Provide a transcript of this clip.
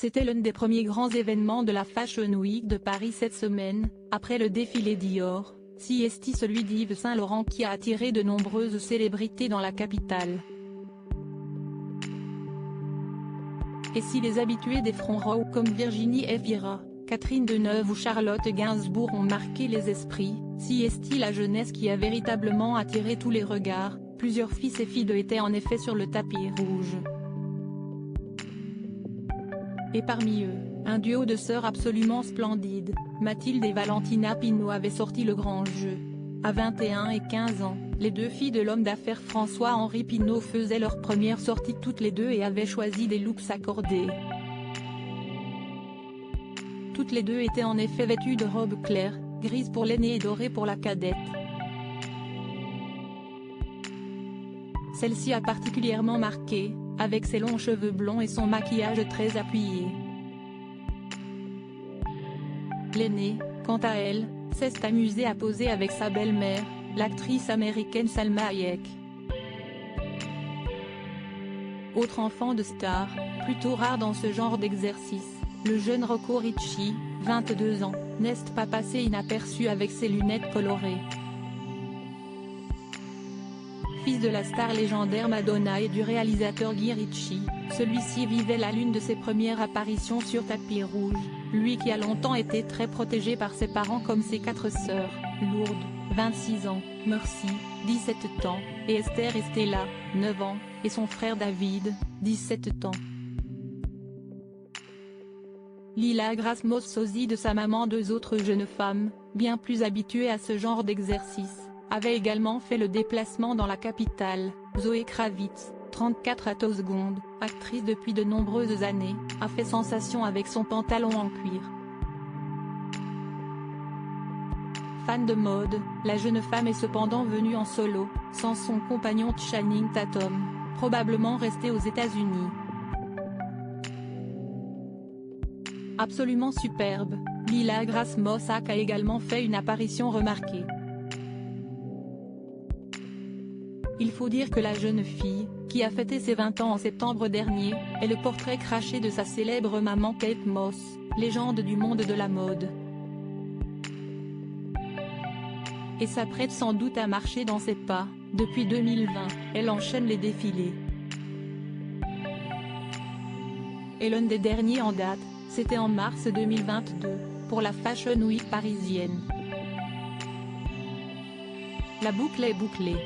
C'était l'un des premiers grands événements de la Fashion Week de Paris cette semaine, après le défilé Dior, CST celui d'Yves Saint Laurent qui a attiré de nombreuses célébrités dans la capitale. Et si les habitués des fronts row comme Virginie Efira, Catherine Deneuve ou Charlotte Gainsbourg ont marqué les esprits, CST la jeunesse qui a véritablement attiré tous les regards, plusieurs fils et filles étaient en effet sur le tapis rouge. Et parmi eux, un duo de sœurs absolument splendide, Mathilde et Valentina Pinault avaient sorti le grand jeu. À 21 et 15 ans, les deux filles de l'homme d'affaires François-Henri Pinault faisaient leur première sortie toutes les deux et avaient choisi des looks accordés. Toutes les deux étaient en effet vêtues de robes claires, grises pour l'aînée et dorées pour la cadette. Celle-ci a particulièrement marqué, avec ses longs cheveux blonds et son maquillage très appuyé. L'aînée, quant à elle, s'est amusée à poser avec sa belle-mère, l'actrice américaine Salma Hayek. Autre enfant de star, plutôt rare dans ce genre d'exercice, le jeune Rocco Ricci, 22 ans, n'est pas passé inaperçu avec ses lunettes colorées. Fils de la star légendaire Madonna et du réalisateur Guy Ritchie, celui-ci vivait là l'une de ses premières apparitions sur tapis rouge, lui qui a longtemps été très protégé par ses parents comme ses 4 sœurs, Lourdes, 26 ans, Mercy, 17 ans, et Esther et Stella, 9 ans, et son frère David, 17 ans. Lila Grace Moss sosie de sa maman, 2 autres jeunes femmes, bien plus habituées à ce genre d'exercice, avait également fait le déplacement dans la capitale. Zoé Kravitz, 34 à secondes, actrice depuis de nombreuses années, a fait sensation avec son pantalon en cuir. Fan de mode, la jeune femme est cependant venue en solo, sans son compagnon Channing Tatum, probablement resté aux États-Unis. Absolument superbe, Lila Grace Moss a également fait une apparition remarquée. Il faut dire que la jeune fille, qui a fêté ses 20 ans en septembre dernier, est le portrait craché de sa célèbre maman Kate Moss, légende du monde de la mode. Et s'apprête sans doute à marcher dans ses pas. Depuis 2020, elle enchaîne les défilés. Et l'un des derniers en date, c'était en mars 2022, pour la Fashion Week parisienne. La boucle est bouclée.